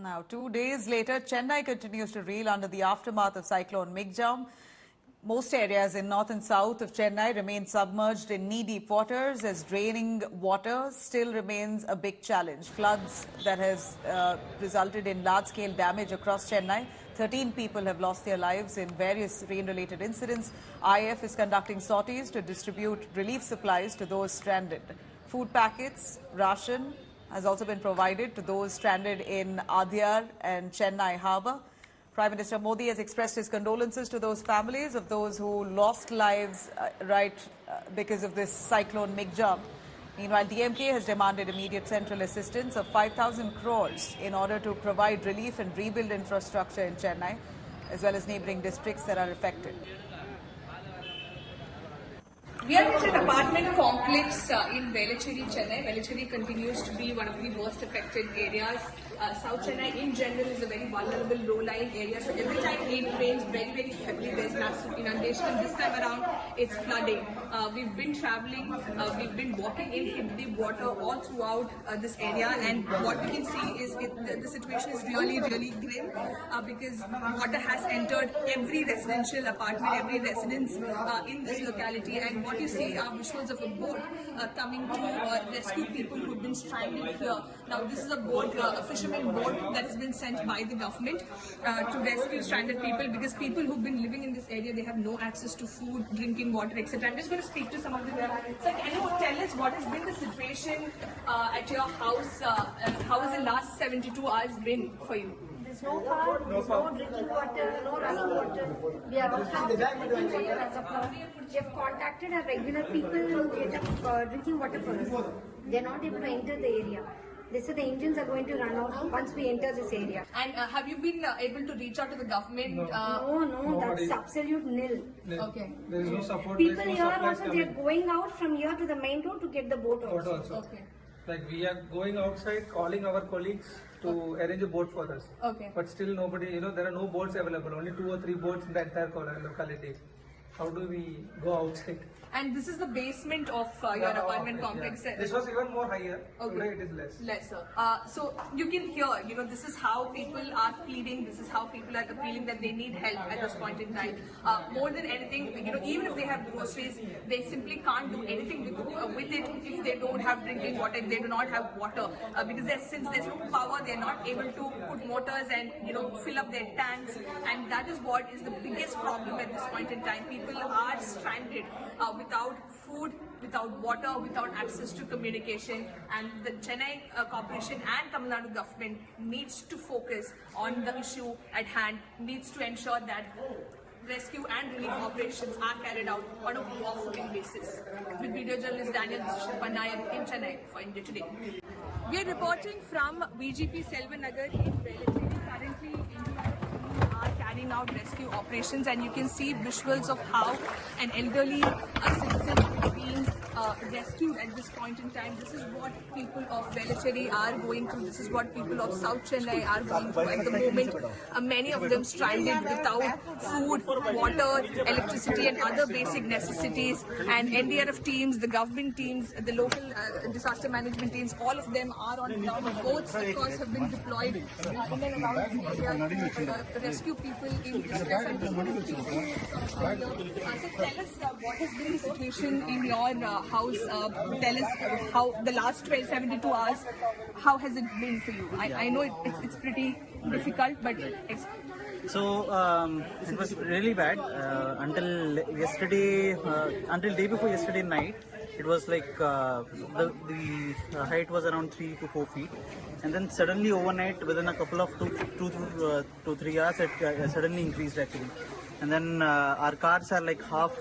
Now, 2 days later, Chennai continues to reel under the aftermath of cyclone Migjam. Most areas in north and south of Chennai remain submerged in knee-deep waters as draining water still remains a big challenge. Floods that has resulted in large-scale damage across Chennai. 13 people have lost their lives in various rain-related incidents. IF is conducting sorties to distribute relief supplies to those stranded. Food packets, ration has also been provided to those stranded in Adyar and Chennai Harbour. Prime Minister Modi has expressed his condolences to those families of those who lost lives because of this cyclone Migjam. Meanwhile, DMK has demanded immediate central assistance of 5,000 crores in order to provide relief and rebuild infrastructure in Chennai, as well as neighbouring districts that are affected. We are at an apartment complex in Velachery, Chennai. Velachery continues to be one of the most affected areas. South Chennai in general is a very vulnerable low-lying area. So every time it rains very, very heavily, there's massive inundation. And this time around, it's flooding. We've been traveling, we've been walking in the water all throughout this area. And what we can see is the situation is really, really grim because water has entered every residential apartment, every residence in this locality. And what you see are visuals of a boat coming to rescue people who've been stranded here. Now, this is a boat, a fisherman boat that has been sent by the government to rescue stranded people because people who've been living in this area, they have no access to food, drinking water, etc. I'm just going to speak to some of them. So, can you tell us what has been the situation at your house? How has the last 72 hours been for you? There's no power, there's no drinking water, no running water. We have a half drinking water as of now. We have contacted our regular people to get up drinking water for us. They're not able to enter the area. They said the engines are going to run off once we enter this area. And have you been able to reach out to the government? No, that's absolute nil. Okay. There is no support. People here also, they're going out from here to the main road to get the boat also. Okay. Like we are going outside, calling our colleagues to arrange a boat for us. Okay. But still nobody, there are no boats available. Only 2 or 3 boats in the entire locality. How do we go outside? And this is the basement of your apartment complex. Yeah. This was even more higher. Okay. Today it is less. Lesser. So you can hear, this is how people are pleading, this is how people are appealing that they need help at this point in time. More than anything, even if they have groceries, they simply can't do anything with it if they don't have drinking water, if they do not have water. Because since there's no power, they're not able to put motors and, fill up their tanks. And that is what is the biggest problem at this point in time. People are stranded without food, without water, without access to communication, and the Chennai Corporation and Tamil Nadu government needs to focus on the issue at hand, needs to ensure that rescue and relief operations are carried out on a war-footing basis. With video journalist Daniel, this is Shilpa Nayak in Chennai for India Today. We are reporting from VGP Selvanagar in Velachery. Currently, India are carrying out rescue operations, and you can see visuals of how an elderly citizen is being rescued at this point in time. This is what people of Velachery are going through. This is what people of South Chennai are going through at the moment. Many of them stranded without food, water, electricity and other basic necessities. And NDRF teams, the government teams, the local disaster management teams, all of them are on ground. Boats, of course, have been deployed in and around the area to rescue people in distress. And so tell us what has been the situation in your house. Tell us how the last 72 hours, how has it been for you? I know it's pretty difficult, but So it was really bad until yesterday, until day before yesterday night. It was like the height was around 3 to 4 feet, and then suddenly overnight, within a couple of 2 to 3 hours, it suddenly increased actually. And then our cars are like half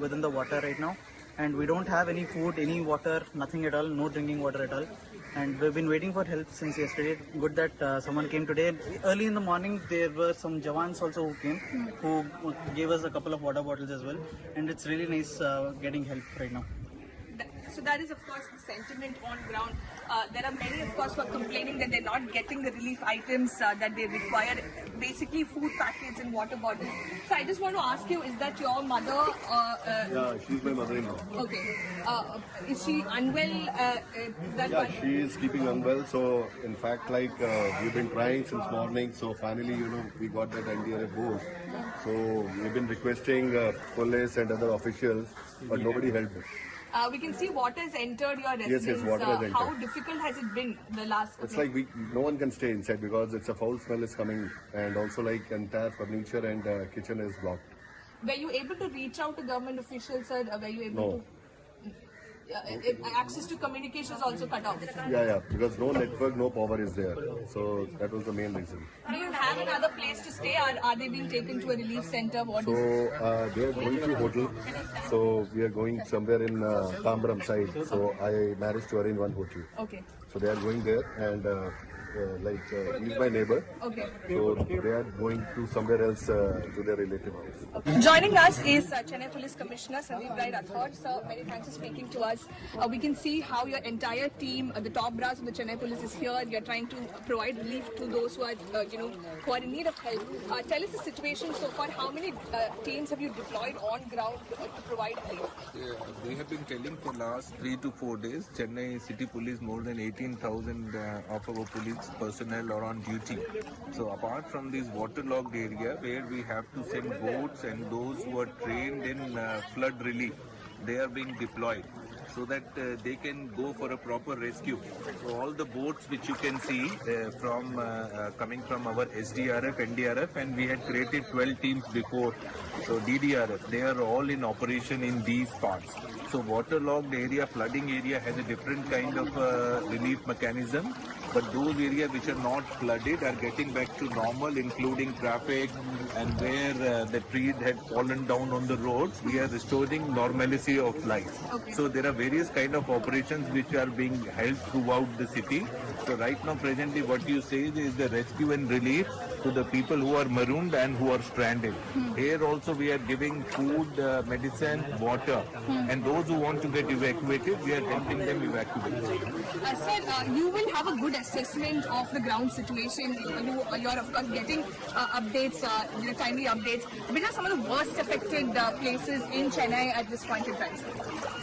within the water right now, and we don't have any food, any water, nothing at all, no drinking water at all. And we've been waiting for help since yesterday. Good that someone came today. Early in the morning, there were some Jawans also who came, who gave us a couple of water bottles as well. And it's really nice getting help right now. So that is, of course, the sentiment on ground. There are many, of course, who are complaining that they're not getting the relief items that they require, basically food packets and water bottles. So I just want to ask you, is that your mother? Yeah, she's my mother-in-law. Okay. Is she unwell? Is that Yeah, why? she is keeping unwell. So, in fact, we've been trying since morning. So, finally, we got that NDRF board. So, we've been requesting police and other officials, but nobody helped us. We can see water has entered your residence. Yes, water has entered. How difficult has it been the last? It's like no one can stay inside because it's a foul smell is coming, and also entire furniture and kitchen is blocked. Were you able to reach out to government officials, sir? Were you able No. to? Access to communication is also cut off. Yeah, because no network, no power is there. So that was the main reason. Do you have another place to stay? Are they being taken to a relief center? What So is they are going to hotel. So we are going somewhere in Tambram side. So I managed to arrange one hotel. Okay. So they are going there, and he's my neighbor. Okay. So they are going to somewhere else to their relative house. Joining us is Chennai Police Commissioner Sandeep Rai Rathod. Sir, many thanks for speaking to us. We can see how your entire team, the top brass of the Chennai Police is here. You're trying to provide relief to those who are, who are in need of help. Tell us the situation so far. How many teams have you deployed on ground to provide relief? Yeah, we have been telling for last 3 to 4 days, Chennai City Police, more than 18,000 of our police personnel are on duty. So apart from this waterlogged area where we have to send boats and those who are trained in flood relief, they are being deployed so that they can go for a proper rescue. So all the boats which you can see from coming from our SDRF, NDRF, and we had created 12 teams before. So DDRF, they are all in operation in these parts. So waterlogged area, flooding area has a different kind of relief mechanism. But those areas which are not flooded are getting back to normal, including traffic, and where the trees had fallen down on the roads, we are restoring normalcy of life. Okay. So there are various kind of operations which are being held throughout the city. So right now, presently, what you say is the rescue and relief to the people who are marooned and who are stranded. Here also we are giving food, medicine, water, and those who want to get evacuated, we are helping them evacuate. Sir, you will have a good assessment of the ground situation. You are of course getting updates, timely updates. Which are some of the worst affected places in Chennai at this point in time?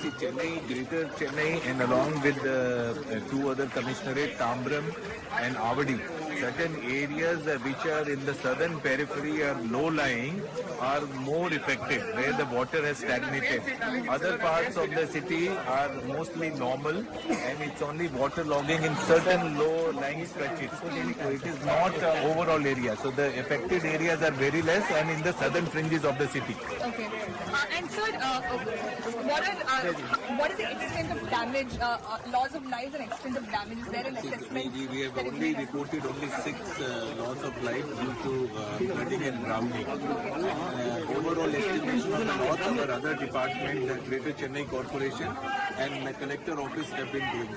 See, Chennai, Greater Chennai, and along with two other commissionerate, Tambram and Avadi, certain areas which are in the southern periphery are low-lying are more affected, where the water has stagnated. Other parts of the city are mostly normal, and it's only water logging in certain low-lying stretches. So it is not overall area. So the affected areas are very less, and in the southern fringes of the city. Okay. And sir, what is the extent of damage, loss of lives and extent of damage? Is there an assessment? We have only reported only 6 loss of life due to flooding and drowning. Overall estimation of the loss our other department, the Greater Chennai Corporation and the collector office have been doing.